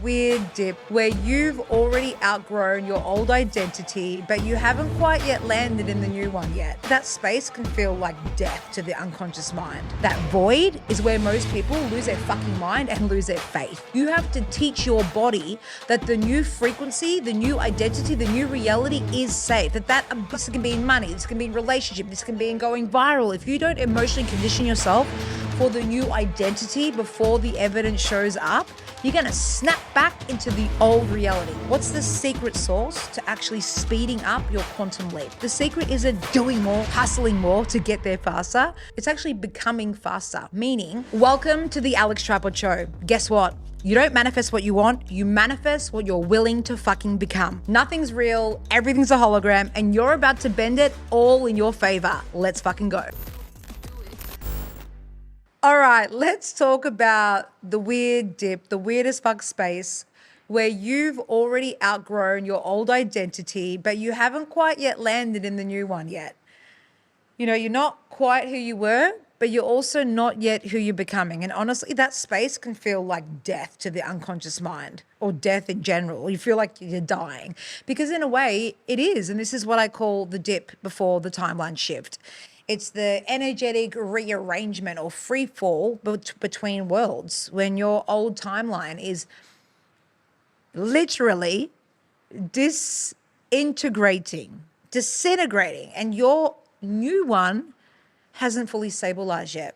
weird dip where you've already outgrown your old identity, but you haven't quite yet landed in the new one yet. That space can feel like death to the unconscious mind. That void is where most people lose their fucking mind and lose their faith. You have to teach your body that the new frequency, the new identity, the new reality is safe. This can be in money, this can be in relationship, this can be in going viral. If you don't emotionally condition yourself for the new identity before the evidence shows up, you're gonna snap back into the old reality. What's the secret sauce to actually speeding up your quantum leap? The secret isn't doing more, hustling more to get there faster. It's actually becoming faster, meaning, welcome to the Alex Tripod Show. Guess what? You don't manifest what you want, you manifest what you're willing to fucking become. Nothing's real, everything's a hologram, and you're about to bend it all in your favor. Let's fucking go. All right, let's talk about the weird dip, the weirdest fuck space where you've already outgrown your old identity, but you haven't quite yet landed in the new one yet. You know, you're not quite who you were, but you're also not yet who you're becoming. And honestly, that space can feel like death to the unconscious mind, or death in general. You feel like you're dying, because in a way it is. And this is what I call the dip before the timeline shift. It's the energetic rearrangement or free fall between worlds when your old timeline is literally disintegrating, disintegrating, and your new one hasn't fully stabilized yet.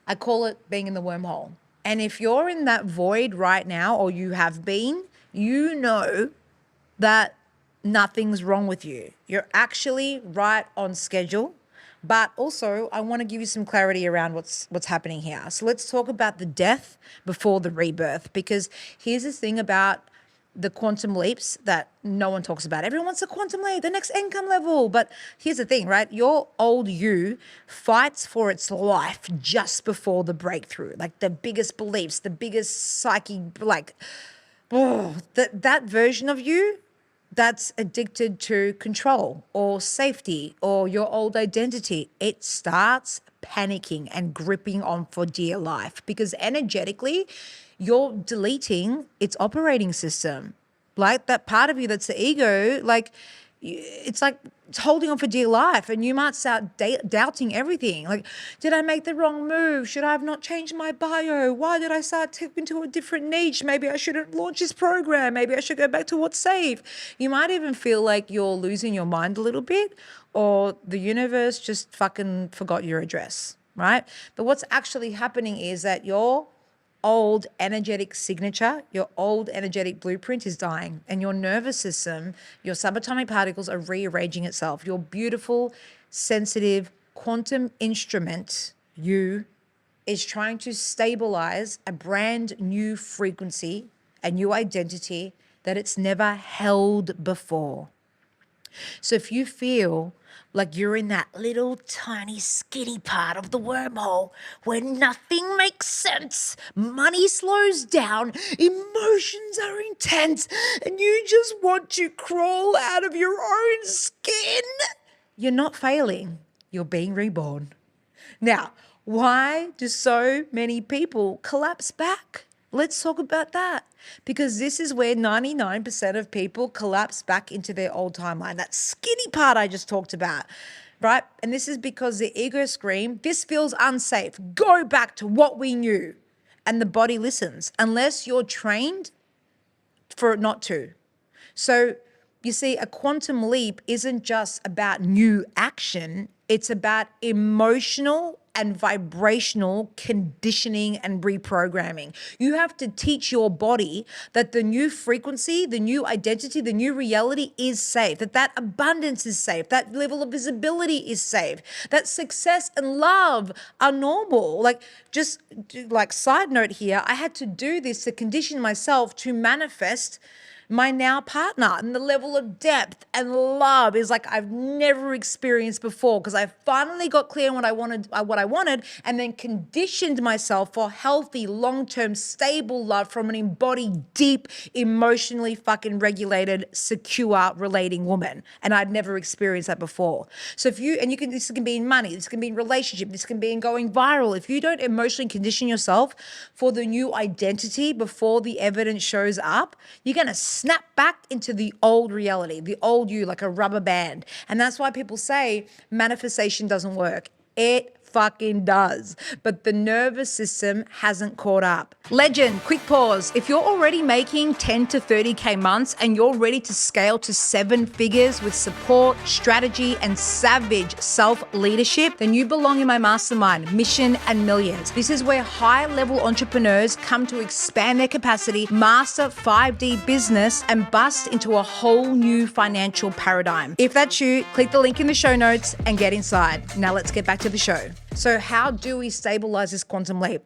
I call it being in the wormhole. And if you're in that void right now, or you have been, you know that nothing's wrong with you. You're actually right on schedule. But also, I want to give you some clarity around what's happening here. So let's talk about the death before the rebirth, because here's the thing about the quantum leaps that no one talks about. Everyone wants a quantum leap, the next income level. But here's the thing, right? Your old you fights for its life just before the breakthrough. Like the biggest beliefs, the biggest psyche, that version of you that's addicted to control or safety or your old identity, it starts panicking and gripping on for dear life, because energetically you're deleting its operating system. Like that part of you that's the ego, it's holding on for dear life, and you might start doubting everything. Like, did I make the wrong move? Should I have not changed my bio? Why did I start tapping into a different niche? Maybe I shouldn't launch this program. Maybe I should go back to what's safe. You might even feel like you're losing your mind a little bit, or the universe just fucking forgot your address, right? But what's actually happening is that your old energetic signature, your old energetic blueprint is dying, and your nervous system, your subatomic particles are rearranging itself. Your beautiful, sensitive quantum instrument, you, is trying to stabilize a brand new frequency, a new identity that it's never held before. So if you feel like you're in that little tiny skinny part of the wormhole where nothing makes sense, money slows down, emotions are intense, and you just want to crawl out of your own skin, you're not failing, you're being reborn. Now, why do so many people collapse back? Let's talk about that, because this is where 99% of people collapse back into their old timeline, that skinny part I just talked about, right? And this is because the ego screams, this feels unsafe, go back to what we knew. And the body listens, unless you're trained for it not to. So you see, a quantum leap isn't just about new action, it's about emotional and vibrational conditioning and reprogramming. You have to teach your body that the new frequency, the new identity, the new reality is safe, that abundance is safe, that level of visibility is safe, that success and love are normal. Side note here, I had to do this to condition myself to manifest my now partner, and the level of depth and love is like I've never experienced before, because I finally got clear on what I wanted, and then conditioned myself for healthy, long-term, stable love from an embodied, deep, emotionally fucking regulated, secure, relating woman. And I'd never experienced that before. So this can be in money, this can be in relationship, this can be in going viral. If you don't emotionally condition yourself for the new identity before the evidence shows up, you're going to snap back into the old reality, the old you, like a rubber band. And that's why people say manifestation doesn't work. It fucking does, but the nervous system hasn't caught up. Legend, quick pause. If you're already making 10 to 30K months and you're ready to scale to 7 figures with support, strategy, and savage self-leadership, then you belong in my mastermind, Mission and Millions. This is where high-level entrepreneurs come to expand their capacity, master 5D business, and bust into a whole new financial paradigm. If that's you, click the link in the show notes and get inside. Now let's get back to the show. So how do we stabilize this quantum leap?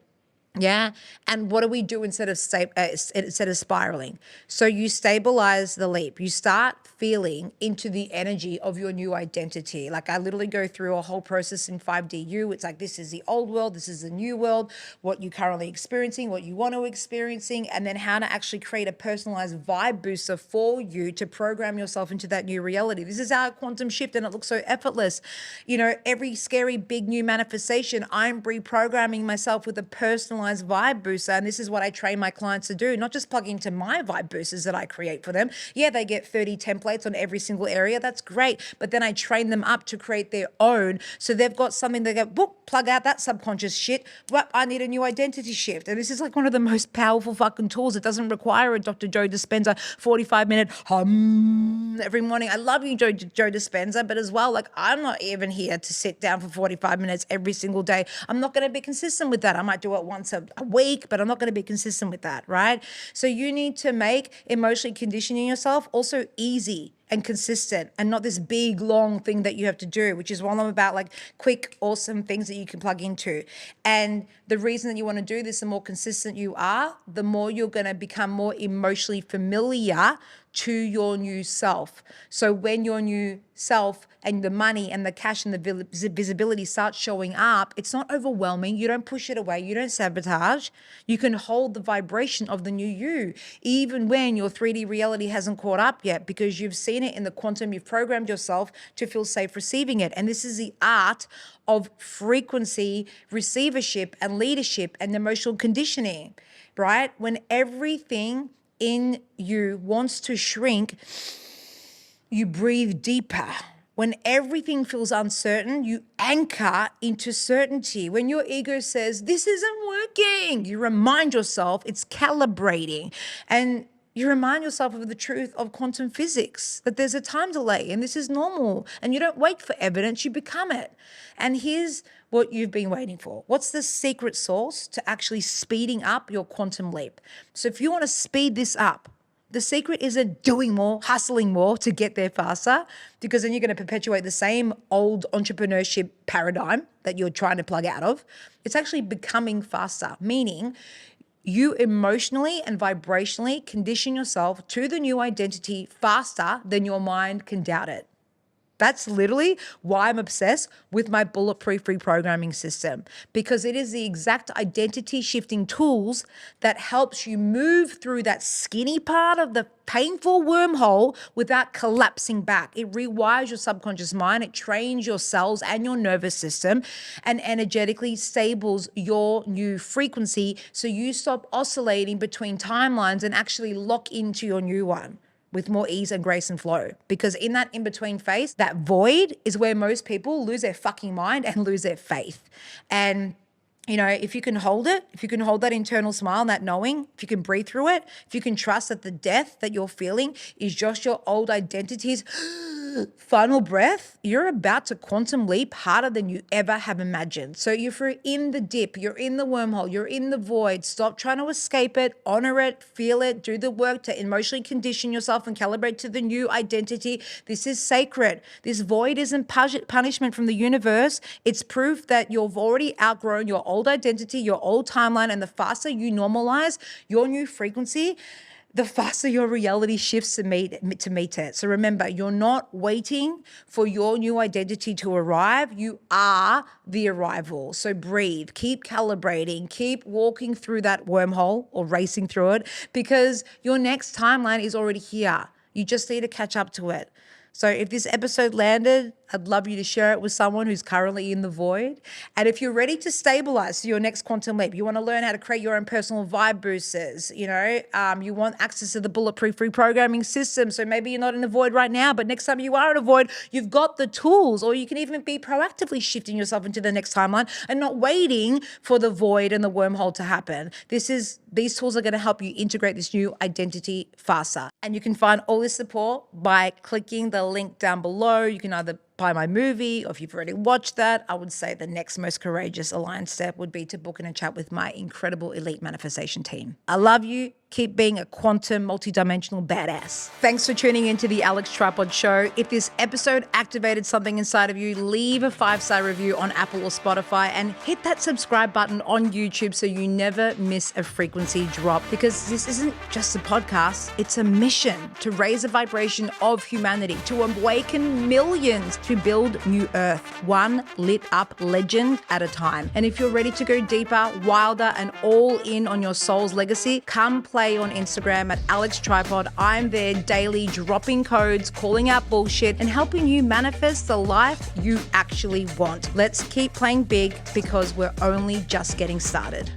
Yeah. And what do we do instead of spiraling? So you stabilize the leap. You start feeling into the energy of your new identity. Like I literally go through a whole process in 5DU. It's like, this is the old world. This is the new world, what you're currently experiencing, what you want to experiencing, and then how to actually create a personalized vibe booster for you to program yourself into that new reality. This is our quantum shift, and it looks so effortless. You know, every scary big new manifestation, I'm reprogramming myself with a personalized vibe booster. And this is what I train my clients to do, not just plug into my vibe boosters that I create for them. Yeah, they get 30 templates on every single area. That's great. But then I train them up to create their own. So they've got something they go, boop, plug out that subconscious shit. Well, I need a new identity shift. And this is like one of the most powerful fucking tools. It doesn't require a Dr. Joe Dispenza 45-minute hum every morning. I love you, Joe Dispenza, but as well, like I'm not even here to sit down for 45 minutes every single day. I'm not going to be consistent with that. I might do it once a week, but I'm not going to be consistent with that, right? So you need to make emotionally conditioning yourself also easy and consistent, and not this big, long thing that you have to do, which is what I'm about, like quick, awesome things that you can plug into. And the reason that you want to do this, the more consistent you are, the more you're going to become more emotionally familiar to your new self. So when your new self and the money and the cash and the visibility starts showing up, it's not overwhelming. You don't push it away. You don't sabotage. You can hold the vibration of the new you, even when your 3D reality hasn't caught up yet, because you've seen it in the quantum. You've programmed yourself to feel safe receiving it. And this is the art of frequency, receivership, and leadership and emotional conditioning, right? When everything in you wants to shrink, you breathe deeper. When everything feels uncertain, you anchor into certainty. When your ego says, this isn't working, you remind yourself it's calibrating. And you remind yourself of the truth of quantum physics, that there's a time delay and this is normal. And you don't wait for evidence, you become it. And here's what you've been waiting for. What's the secret sauce to actually speeding up your quantum leap? So if you want to speed this up, the secret isn't doing more, hustling more to get there faster, because then you're going to perpetuate the same old entrepreneurship paradigm that you're trying to plug out of. It's actually becoming faster, meaning you emotionally and vibrationally condition yourself to the new identity faster than your mind can doubt it. That's literally why I'm obsessed with my bulletproof reprogramming system, because it is the exact identity shifting tools that helps you move through that skinny part of the painful wormhole without collapsing back. It rewires your subconscious mind. It trains your cells and your nervous system and energetically stables your new frequency, so you stop oscillating between timelines and actually lock into your new one with more ease and grace and flow. Because in that in-between phase, that void is where most people lose their fucking mind and lose their faith. And you know, if you can hold it, if you can hold that internal smile and that knowing, if you can breathe through it, if you can trust that the death that you're feeling is just your old identity's final breath, you're about to quantum leap harder than you ever have imagined. So if you're in the dip, you're in the wormhole, you're in the void, stop trying to escape it, honor it, feel it, do the work to emotionally condition yourself and calibrate to the new identity. This is sacred. This void isn't punishment from the universe. It's proof that you've already outgrown your old identity, your old timeline, and the faster you normalize your new frequency, the faster your reality shifts to meet it. So remember, you're not waiting for your new identity to arrive. You are the arrival. So breathe, keep calibrating, keep walking through that wormhole or racing through it, because your next timeline is already here. You just need to catch up to it. So if this episode landed, I'd love you to share it with someone who's currently in the void. And if you're ready to stabilize your next quantum leap, you want to learn how to create your own personal vibe boosters, you want access to the bulletproof reprogramming system. So maybe you're not in the void right now, but next time you are in a void, you've got the tools, or you can even be proactively shifting yourself into the next timeline and not waiting for the void and the wormhole to happen. These tools are going to help you integrate this new identity faster. And you can find all this support by clicking the link down below. You can either buy my movie, or if you've already watched that, I would say the next most courageous aligned step would be to book in a chat with my incredible elite manifestation team. I love you. Keep being a quantum, multidimensional badass. Thanks for tuning into the Alex Tripod Show. If this episode activated something inside of you, leave a 5-star review on Apple or Spotify and hit that subscribe button on YouTube so you never miss a frequency drop, because this isn't just a podcast, it's a mission to raise the vibration of humanity, to awaken millions, to build new earth, one lit up legend at a time. And if you're ready to go deeper, wilder, and all in on your soul's legacy, come play on Instagram at Alex Tripod. I'm there daily dropping codes, calling out bullshit, and helping you manifest the life you actually want. Let's keep playing big, because we're only just getting started.